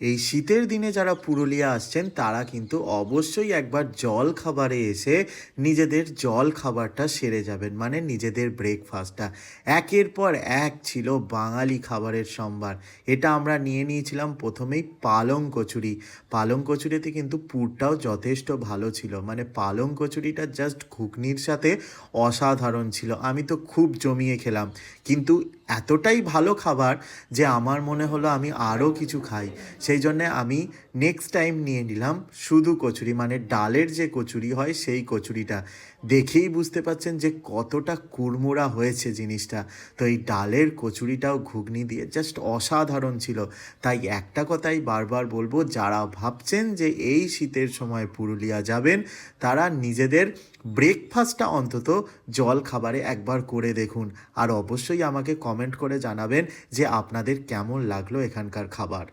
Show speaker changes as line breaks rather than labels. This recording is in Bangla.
এই শীতের দিনে যারা পুরুলিয়া আসছেন তারা কিন্তু অবশ্যই একবার জল খাবারে এসে নিজেদের জল খাবারটা সেরে যাবেন, মানে নিজেদের ব্রেকফাস্টটা। একের পর এক ছিল বাঙালি খাবারের সম্ভার। এটা আমরা নিয়ে নিয়েছিলাম প্রথমেই পালং কচুরি। পালং কচুরিতে কিন্তু পুরটাও যথেষ্ট ভালো ছিল, মানে পালং কচুরিটা জাস্ট ঘুগনির সাথে অসাধারণ ছিল। আমি তো খুব জমিয়ে খেলাম, কিন্তু এতটাই ভালো খাবার যে আমার মনে হলো আমি আরও কিছু খাই। সেই জন্যে আমি নেক্সট টাইম নিয়ে নিলাম শুধু কচুরি, মানে ডালের যে কচুরি হয় সেই কচুরিটা। দেখেই বুঝতে পাচ্ছেন যে কতটা কুড়মুড়া হয়েছে জিনিসটা। তো এই ডালের কচুরিটাও ঘুগনি দিয়ে জাস্ট অসাধারণ ছিল। তাই একটা কথাই বারবার বলবো, যারা ভাবছেন যে এই শীতের সময় পুরুলিয়া যাবেন, তারা নিজেদের ব্রেকফাস্টটা অন্তত জল খাবারে একবার করে দেখুন। আর অবশ্যই আমাকে কমেন্ট করে জানাবেন যে আপনাদের কেমন লাগলো এখানকার খাবার।